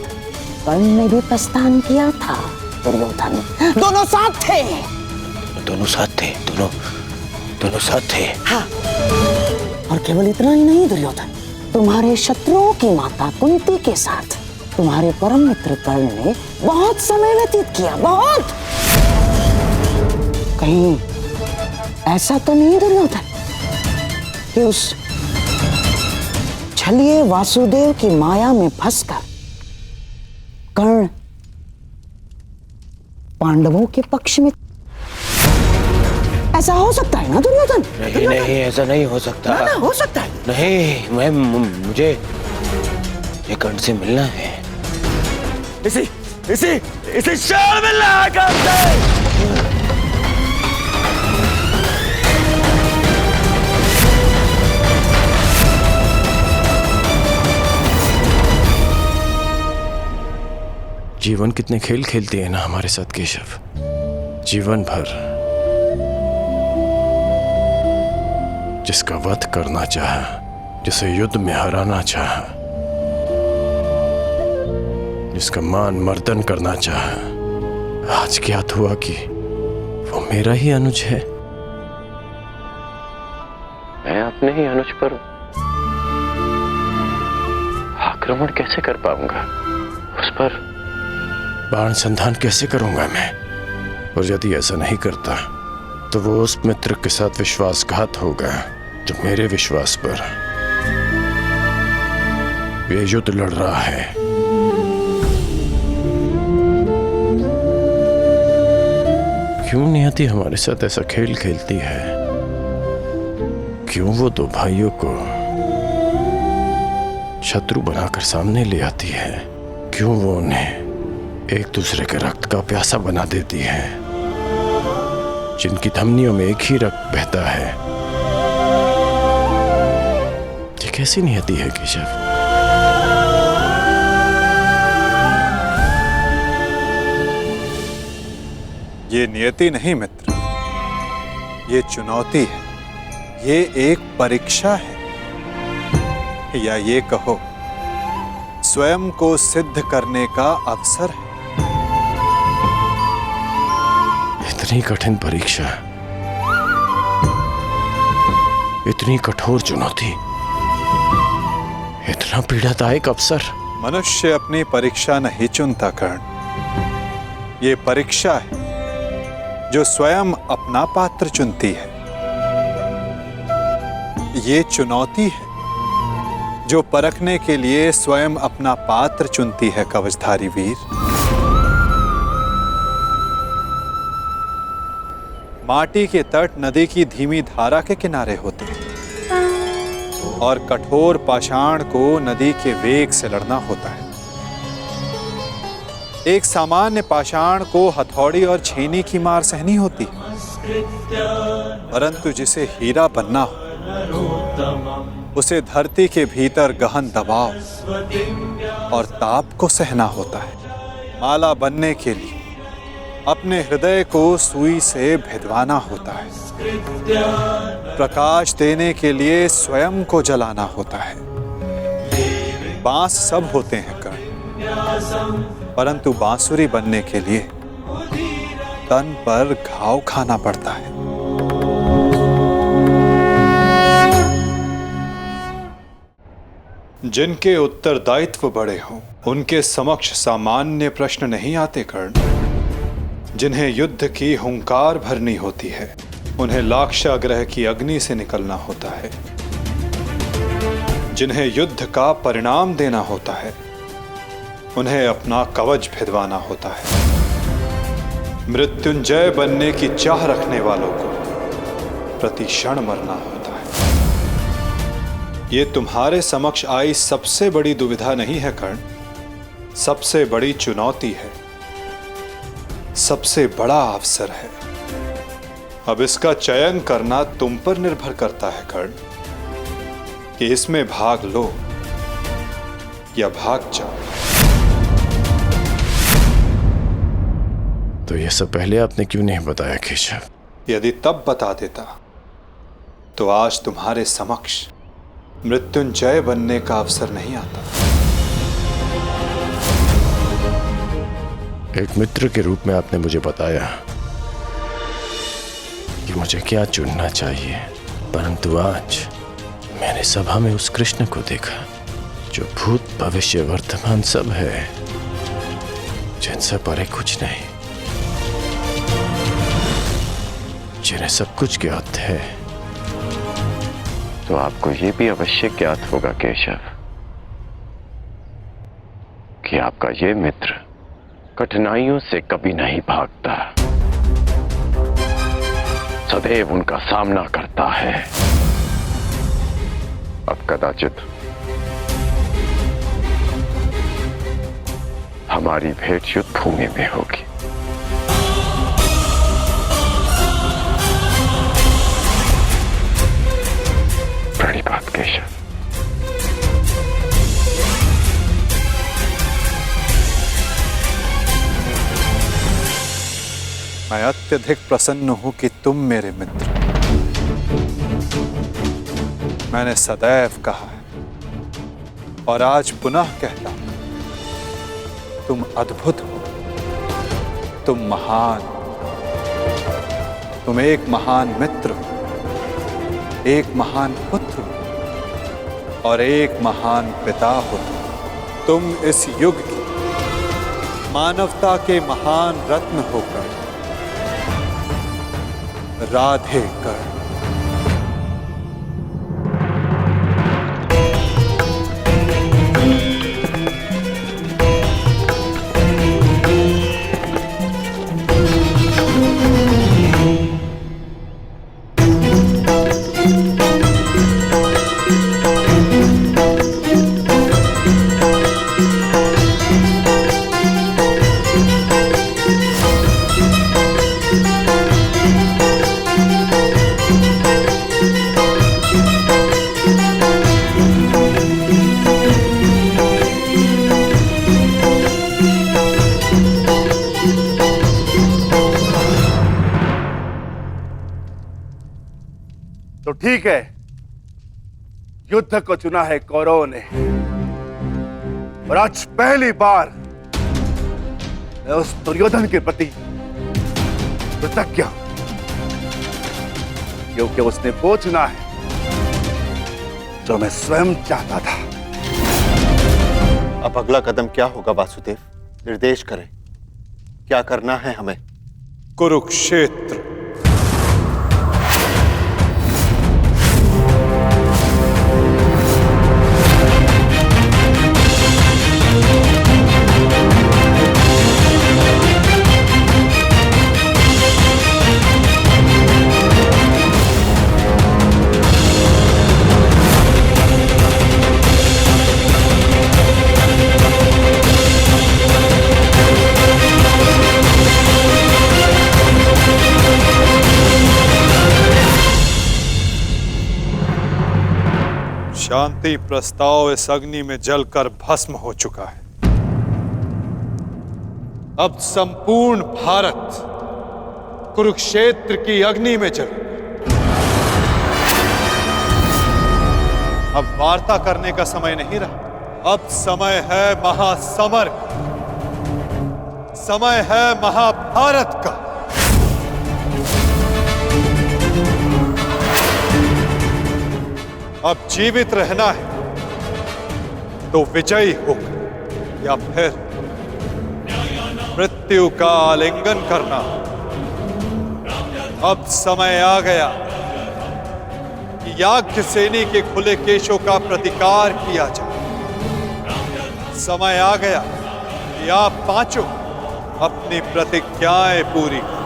कर्ण ने भी प्रस्थान किया था। दुर्योधन, दोनों साथ थे। दोनों साथ थे। हाँ, और केवल इतना ही नहीं दुर्योधन, तुम्हारे शत्रुओं की माता कुंती के साथ तुम्हारे परम मित्र कर्ण ने बहुत समय व्यतीत किया। बहुत। कहीं ऐसा तो नहीं दुर्योधन कि उस छलिए वासुदेव की माया में फंसकर कर्ण पांडवों के पक्ष में? ऐसा हो सकता है ना दुर्योधन? नहीं, ऐसा नहीं हो सकता। ना, हो सकता है। नहीं, मुझे कर्ण से मिलना है। इसी शाल मिलना है कर्ण से। जीवन कितने खेल खेलती है ना हमारे साथ केशव। जीवन भर जिसका वध करना चाहा, जिसे युद्ध में हराना चाहा, जिसका मान मर्दन करना चाहा, आज ज्ञात हुआ कि वो मेरा ही अनुज है। मैं अपने ही अनुज पर आक्रमण कैसे कर पाऊंगा? उस पर बाण संधान कैसे करूंगा मैं? और यदि ऐसा नहीं करता तो वो उस मित्र के साथ विश्वासघात होगा जो मेरे विश्वास पर ये युद्ध लड़ रहा है। क्यों नियति हमारे साथ ऐसा खेल खेलती है? क्यों वो दो भाइयों को शत्रु बनाकर सामने ले आती है? क्यों वो उन्हें एक दूसरे के रक्त का प्यासा बना देती है, जिनकी धमनियों में एक ही रक्त बहता है? ये कैसी नियति है केशव? ये नियति नहीं मित्र, ये चुनौती है, ये एक परीक्षा है, या ये कहो स्वयं को सिद्ध करने का अवसर है। इतनी कठिन परीक्षा, इतनी कठोर चुनौती, इतना पीड़ादायक अवसर। मनुष्य अपनी परीक्षा नहीं चुनता कर्ण, ये परीक्षा है जो स्वयं अपना पात्र चुनती है। ये चुनौती है जो परखने के लिए स्वयं अपना पात्र चुनती है कवचधारी वीर। माटी के तट नदी की धीमी धारा के किनारे होते हैं और कठोर पाषाण को नदी के वेग से लड़ना होता है। एक सामान्य पाषाण को हथौड़ी और छेनी की मार सहनी होती है, परंतु जिसे हीरा बनना हो उसे धरती के भीतर गहन दबाव और ताप को सहना होता है। माला बनने के लिए अपने हृदय को सुई से भिदवाना होता है। प्रकाश देने के लिए स्वयं को जलाना होता है। बांस सब होते हैं कर्ण, परंतु बांसुरी बनने के लिए तन पर घाव खाना पड़ता है। जिनके उत्तरदायित्व बड़े हों उनके समक्ष सामान्य प्रश्न नहीं आते कर्ण। जिन्हें युद्ध की हुंकार भरनी होती है उन्हें लाक्षागृह की अग्नि से निकलना होता है। जिन्हें युद्ध का परिणाम देना होता है उन्हें अपना कवच भिदवाना होता है। मृत्युंजय बनने की चाह रखने वालों को प्रति क्षण मरना होता है। ये तुम्हारे समक्ष आई सबसे बड़ी दुविधा नहीं है कर्ण, सबसे बड़ी चुनौती है, सबसे बड़ा अवसर है। अब इसका चयन करना तुम पर निर्भर करता है कर्ण कि इसमें भाग लो या भाग जाओ। तो ये सब पहले आपने क्यों नहीं बताया केशव? यदि तब बता देता तो आज तुम्हारे समक्ष मृत्युंजय बनने का अवसर नहीं आता। एक मित्र के रूप में आपने मुझे बताया कि मुझे क्या चुनना चाहिए, परंतु आज मैंने सभा में उस कृष्ण को देखा जो भूत भविष्य वर्तमान सब है, जिनसे परे कुछ नहीं, जिन्हें सब कुछ ज्ञात है। तो आपको यह भी अवश्य ज्ञात होगा केशव कि आपका ये मित्र कठिनाइयों से कभी नहीं भागता, सदैव उनका सामना करता है। अब कदाचित हमारी भेंट युद्ध भूमि में होगी। प्रणिपात केशव। मैं अत्यधिक प्रसन्न हूं कि तुम मेरे मित्र। मैंने सदैव कहा है और आज पुनः कहता हूं, तुम अद्भुत हो, तुम महान, तुम एक महान मित्र हो, एक महान पुत्र हो और एक महान पिता हो। तुम इस युग की मानवता के महान रत्न होकर राधे कर। तो ठीक है, युद्ध को चुना है कौरवों ने और आज पहली बार मैं उस दुर्योधन के प्रति कृतज्ञ हूं, क्योंकि उसने वो चुना है जो मैं स्वयं चाहता था। अब अगला कदम क्या होगा वासुदेव? निर्देश करें, क्या करना है हमें? कुरुक्षेत्र। शांति प्रस्ताव इस अग्नि में जलकर भस्म हो चुका है। अब संपूर्ण भारत कुरुक्षेत्र की अग्नि में जले। अब वार्ता करने का समय नहीं रहा, अब समय है महासमर का, समय है महाभारत का। अब जीवित रहना है तो विजयी होकर या फिर मृत्यु का आलिंगन करना। अब समय आ गया कि याज्ञसेनी के खुले केशों का प्रतिकार किया जाए। समय आ गया कि आप पांचों अपनी प्रतिज्ञाएं पूरी करें।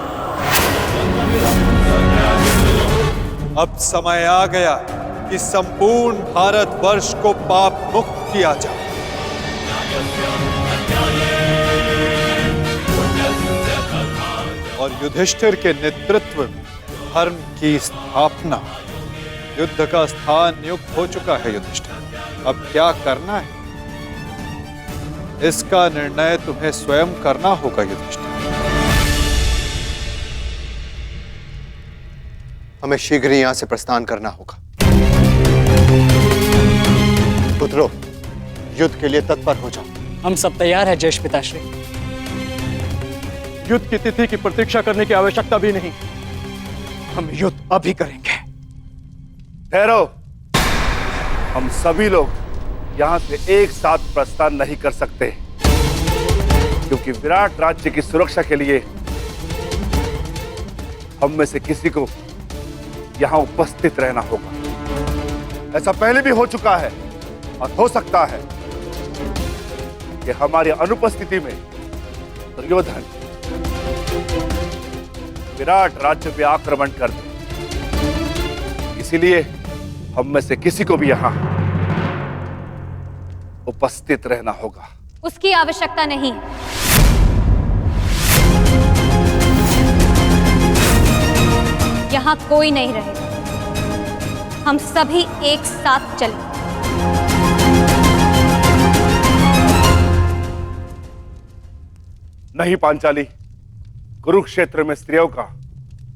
अब समय आ गया कि संपूर्ण भारतवर्ष को पाप मुक्त किया जाए। और युधिष्ठिर के नेतृत्व में धर्म की स्थापना। युद्ध का स्थान नियुक्त हो चुका है युधिष्ठिर। अब क्या करना है, इसका निर्णय तुम्हें स्वयं करना होगा युधिष्ठिर। हमें शीघ्र ही यहां से प्रस्थान करना होगा। पुत्रों, युद्ध के लिए तत्पर हो जाओ। हम सब तैयार हैं ज्येष्ठ पिताश्री। युद्ध की तिथि की प्रतीक्षा करने की आवश्यकता भी नहीं, हम युद्ध अभी करेंगे। ठहरो, हम सभी लोग यहां से एक साथ प्रस्थान नहीं कर सकते, क्योंकि विराट राज्य की सुरक्षा के लिए हम में से किसी को यहां उपस्थित रहना होगा। ऐसा पहले भी हो चुका है और हो सकता है कि हमारी अनुपस्थिति में दुर्योधन विराट राज्य पे आक्रमण कर दे। इसीलिए हम में से किसी को भी यहां उपस्थित रहना होगा। उसकी आवश्यकता नहीं। यहां कोई नहीं रहेगा, हम सभी एक साथ चलें। नहीं पांचाली, कुरुक्षेत्र में स्त्रियों का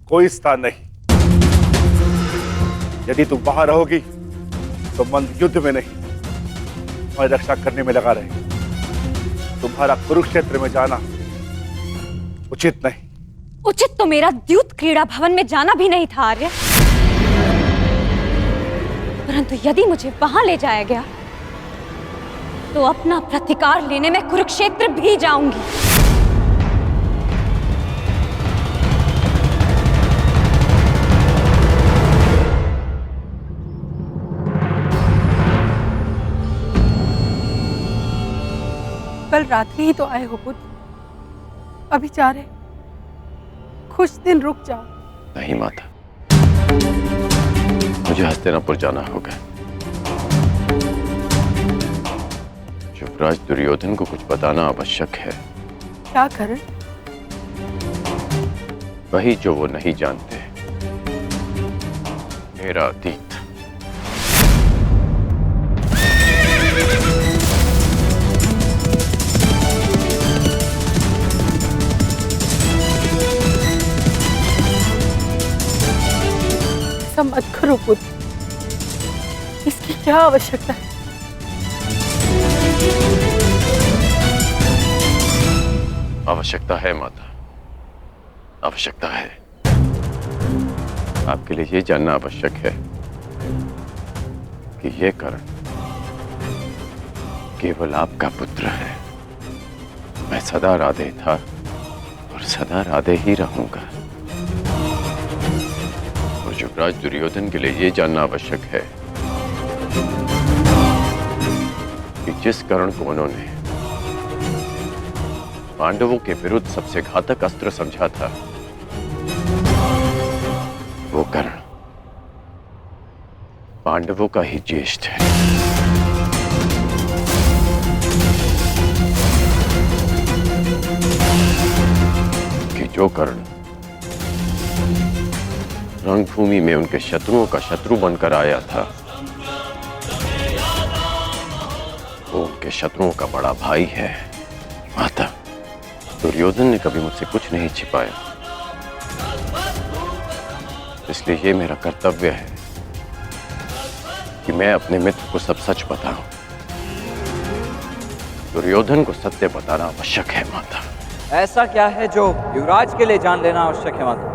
कोई स्थान नहीं। यदि तुम वहां रहोगी तो मंद युद्ध में नहीं, तुम्हारी रक्षा करने में लगा रहेगा। तुम्हारा कुरुक्षेत्र में जाना उचित नहीं। उचित तो मेरा द्यूत क्रीड़ा भवन में जाना भी नहीं था आर्य, परंतु यदि मुझे वहां ले जाया गया तो अपना प्रतिकार लेने में कुरुक्षेत्र भी जाऊंगी। कल रात्रि ही तो आए हो पुत्र, अभी जा रहे? कुछ दिन रुक जाओ। नहीं माता, मुझे हस्तिनापुर जाना होगा। युवराज दुर्योधन को कुछ बताना आवश्यक है। क्या कारण? वही जो वो नहीं जानते, मेरा अतीत। ऐसा मत करो पुत्र, इसकी क्या आवश्यकता है? आवश्यकता है माता, आवश्यकता है। आपके लिए ये जानना आवश्यक है कि ये कर्ण केवल आपका पुत्र है। मैं सदा राधे था और सदा राधे ही रहूंगा। और युवराज दुर्योधन के लिए ये जानना आवश्यक है कि जिस कर्ण को उन्होंने पांडवों के विरुद्ध सबसे घातक अस्त्र समझा था, वो कर्ण पांडवों का ही ज्येष्ठ है। कि जो कर्ण रणभूमि में उनके शत्रुओं का शत्रु बनकर आया था, वो उनके शत्रुओं का बड़ा भाई है। माता, दुर्योधन ने कभी मुझसे कुछ नहीं छिपाया, इसलिए ये मेरा कर्तव्य है कि मैं अपने मित्र को सब सच बताऊं। दुर्योधन को सत्य बताना आवश्यक है माता। ऐसा क्या है जो युवराज के लिए जान लेना आवश्यक है माता?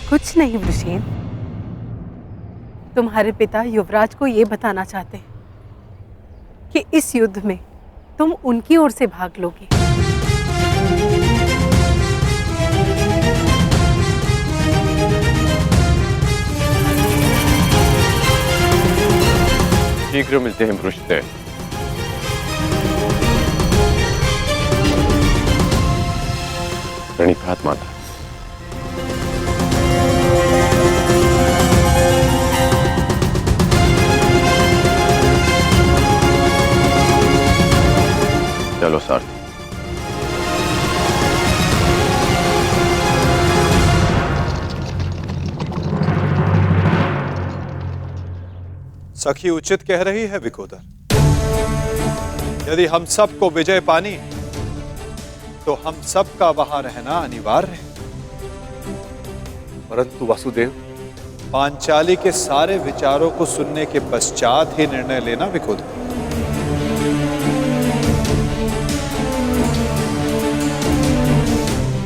कुछ नहीं वृषेण, तुम्हारे पिता युवराज को यह बताना चाहते हैं कि इस युद्ध में तुम उनकी ओर से भाग लोगे। शीघ्र मिलते हैं पृष्ठदेव। प्रणिपात माता। चलो सारथी। सखी उचित कह रही है विकोदर। यदि हम सबको विजय पानी है तो हम सबका वहां रहना अनिवार्य है। परंतु वासुदेव, पांचाली के सारे विचारों को सुनने के पश्चात ही निर्णय लेना विकोदर।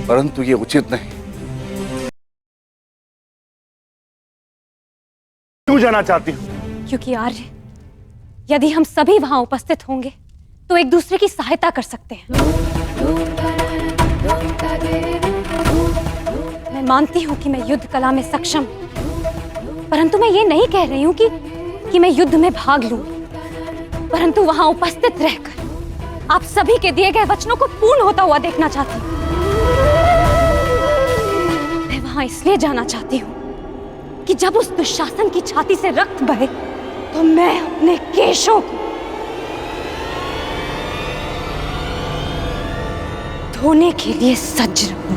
परंतु ये उचित नहीं। क्यों जाना चाहती हूं? क्योंकि आर्य, यदि हम सभी वहां उपस्थित होंगे तो एक दूसरे की सहायता कर सकते हैं। मैं मानती हूं कि मैं युद्ध कला में सक्षम हूं, परंतु मैं ये नहीं कह रही हूं कि मैं युद्ध में भाग लूं, परंतु वहां उपस्थित रहकर आप सभी के दिए गए वचनों को पूर्ण होता हुआ देखना चाहती हूं। मैं वहां इसलिए जाना चाहती हूं कि जब उस दुशासन की छाती से रक्त बहे तो मैं अपने केशों को धोने के लिए सज्ज रहूं।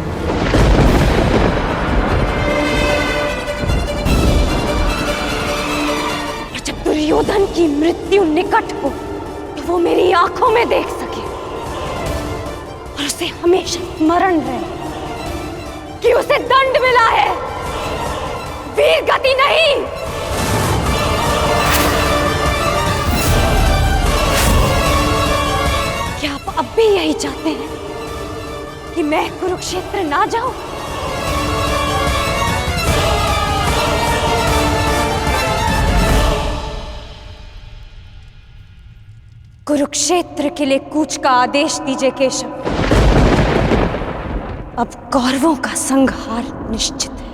दुर्योधन की मृत्यु निकट हो तो वो मेरी आंखों में देख सके और उसे हमेशा स्मरण रहे कि उसे दंड मिला है, वीर गति नहीं। क्या आप अब भी यही चाहते हैं कि मैं कुरुक्षेत्र ना जाऊं? कुरुक्षेत्र के लिए कूच का आदेश दीजिए केशव। अब कौरवों का संहार निश्चित है।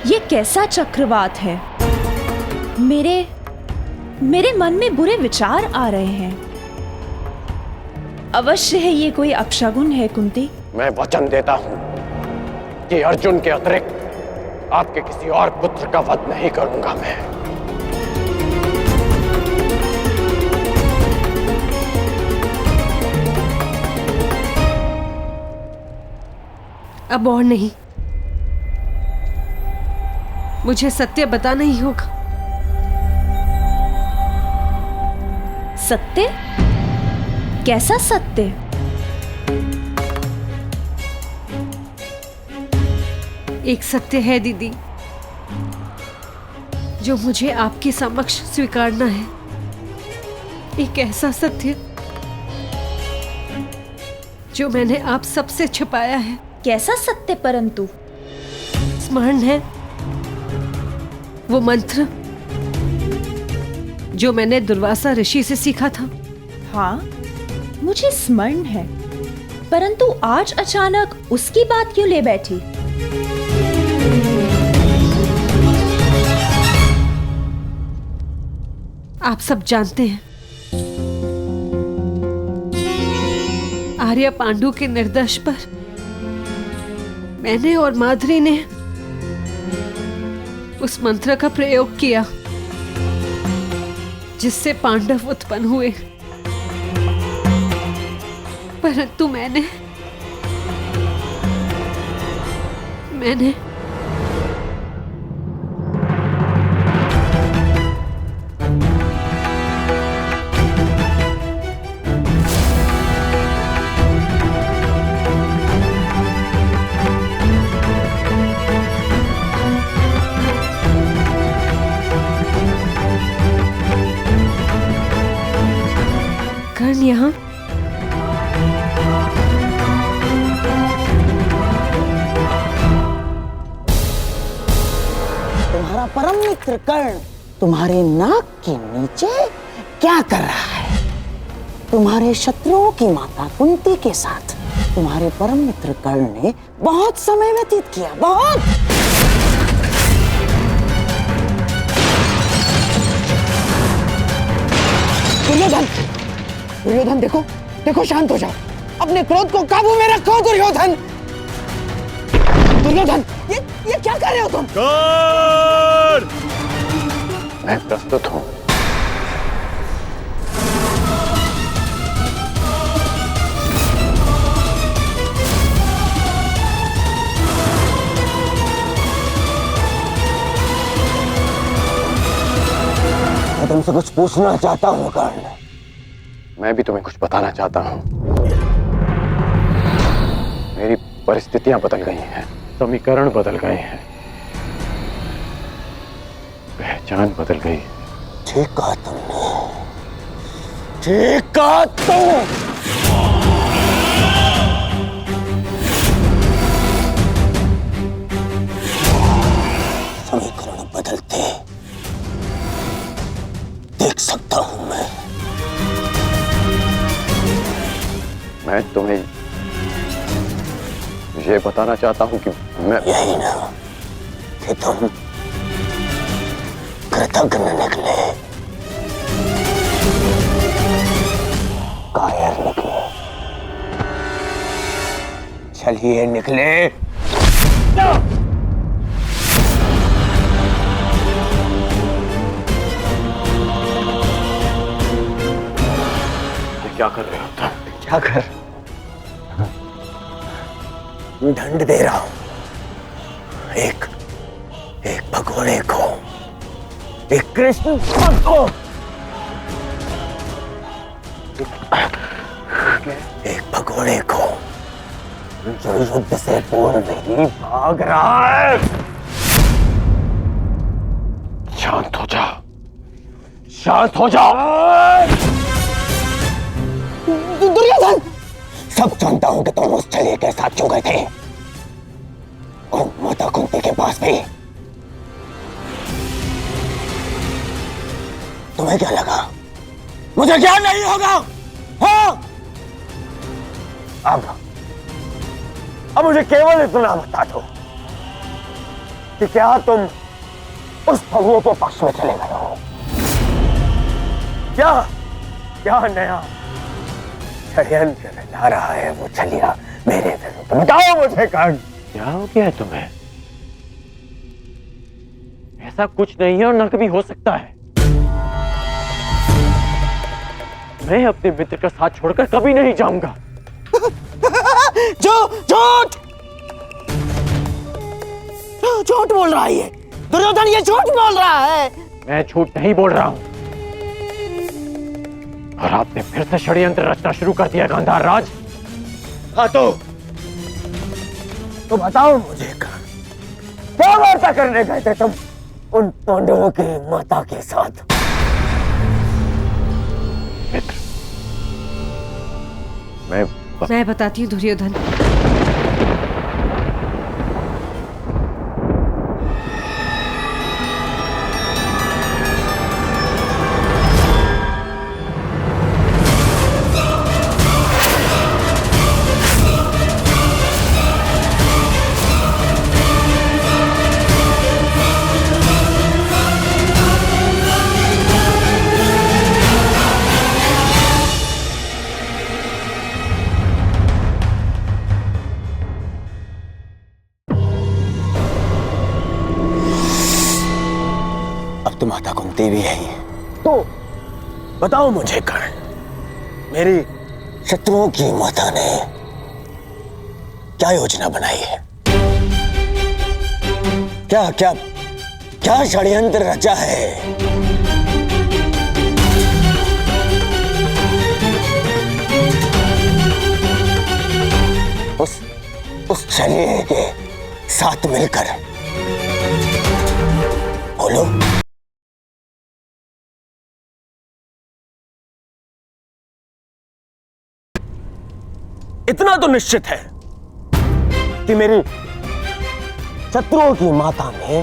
ये कैसा चक्रवात है? मेरे मन में बुरे विचार आ रहे हैं। अवश्य है ये कोई अपशगुन है कुंती। मैं वचन देता हूं कि अर्जुन के अतिरिक्त आपके किसी और पुत्र का वध नहीं करूंगा मैं। अब और नहीं, मुझे सत्य बताना ही होगा। सत्य? कैसा सत्य? एक सत्य है दीदी, जो मुझे आपके समक्ष स्वीकारना है। एक ऐसा सत्य जो मैंने आप सबसे छिपाया है। कैसा सत्य? परंतु स्मरण है वो मंत्र जो मैंने दुर्वासा ऋषि से सीखा था? हाँ, मुझे स्मरण है, परंतु आज अचानक उसकी बात क्यों ले बैठी? आप सब जानते हैं, आर्य पांडु के निर्देश पर मैंने और माधुरी ने उस मंत्र का प्रयोग किया जिससे पांडव उत्पन्न हुए, परंतु मैंने कर्ण यहाँ तुम्हारा परम मित्र कर्ण तुम्हारे नाक के नीचे क्या कर रहा है? तुम्हारे शत्रुओं की माता कुंती के साथ तुम्हारे परम मित्र कर्ण ने बहुत समय व्यतीत किया, बहुत। दुर्योधन, दुर्योधन देखो, देखो, शांत हो जाओ, अपने क्रोध को काबू में रखो। दुर्योधन, दुर्योधन, ये क्या कर रहे हो तुम? मैं प्रस्तुत हूं। मैं तुमसे कुछ पूछना चाहता हूँ कर्ण। मैं भी तुम्हें कुछ बताना चाहता हूं। मेरी परिस्थितियां बदल गई हैं, समीकरण बदल गए हैं, पहचान बदल गई। ठीक कहा तुमने, ठीक कहा तुम। समीकरण बदलते देख सकता हूं मैं तुम्हें ये बताना चाहता हूं कि मैं यही ना कि तुम कृतज्ञ निकले, कायर निकले। चलिए निकले। क्या कर रहे हो तुम? क्या कर? दंड दे रहा हूं एक भगोड़े को, एक कृष्ण भक्त को, एक भगोड़े को जो युद्ध से पूर्व ही भाग रहा है। शांत हो जाओ, शांत हो जाओ। दुर्योधन, सब जानता हूं कि तुम उस छलिए के साथ क्यों गए थे और माता कुंती के पास भी। तुम्हें क्या लगा मुझे क्या नहीं होगा? हाँ? अब मुझे केवल इतना बता दो कि क्या तुम उस छलिए के पक्ष में चले गए हो? क्या नया षड्यंत्र ला रहा है वो छलिया मेरे विरुद्ध? बताओ मुझे कर्ण। क्या हो गया है तुम्हें? ऐसा कुछ नहीं है और न कभी हो सकता है। मैं अपने मित्र का साथ छोड़कर कभी नहीं जाऊंगा। झूठ बोल रहा है ये दुर्योधन, ये झूठ बोल रहा है। मैं झूठ नहीं बोल रहा हूं और आपने फिर से षड्यंत्र रचना शुरू कर दिया गांधार राज। हाँ तो बताओ मुझे क्या वार्ता करने गए थे तुम उन पांडवों की माता के साथ? मित्र, मैं बताती हूँ दुर्योधन। तो माता कुंती भी है। तो बताओ मुझे कर्ण, मेरी शत्रुओं की माता ने क्या योजना बनाई है? क्या षड्यंत्र रचा है? उस छलिए के साथ मिलकर बोलो। इतना तो निश्चित है कि मेरी शत्रुओं की माता ने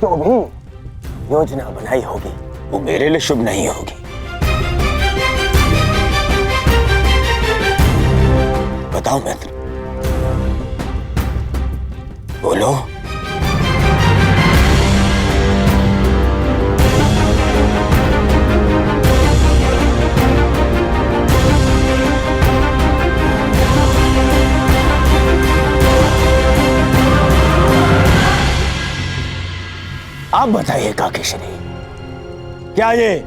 जो भी योजना बनाई होगी वो मेरे लिए शुभ नहीं होगी। बताओ मित्र, बोलो। आप बताइए काकेश्वरी, क्या ये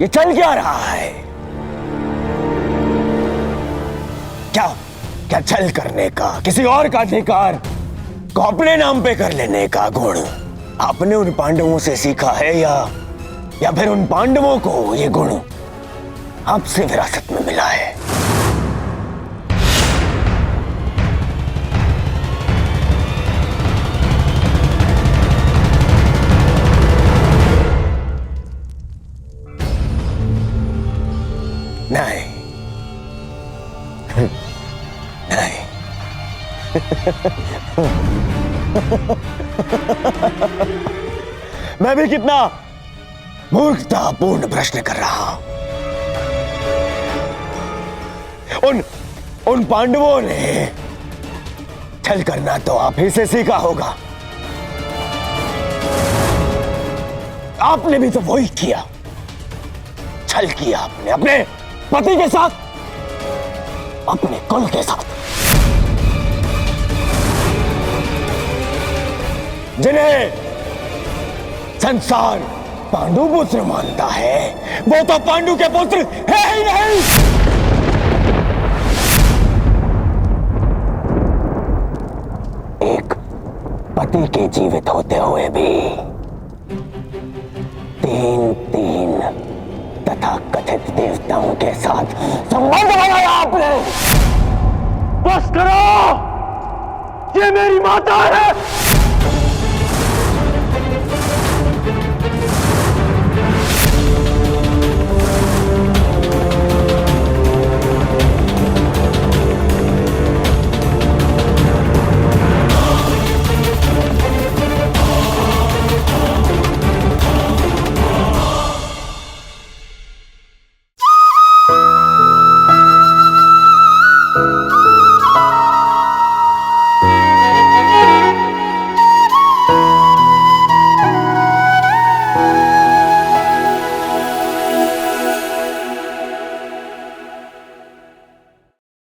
चल क्या रहा है? क्या छल करने का, किसी और का अधिकार को अपने नाम पे कर लेने का गुण आपने उन पांडवों से सीखा है या फिर उन पांडवों को ये गुण आपसे विरासत में मिला है? नहीं नहीं मैं भी कितना मूर्खतापूर्ण प्रश्न कर रहा हूं। उन पांडवों ने छल करना तो आप ही से सीखा होगा। आपने भी तो वही किया, छल किया आपने अपने पति के साथ, अपने कुल के साथ, जिन्हें संसार पांडु पुत्र मानता है, वो तो पांडु के पुत्र है ही नहीं। एक पति के जीवित होते हुए भी तीन तथा कथित देवताओं के साथ संबंध बनाया आपने। बस करो, ये मेरी माता है।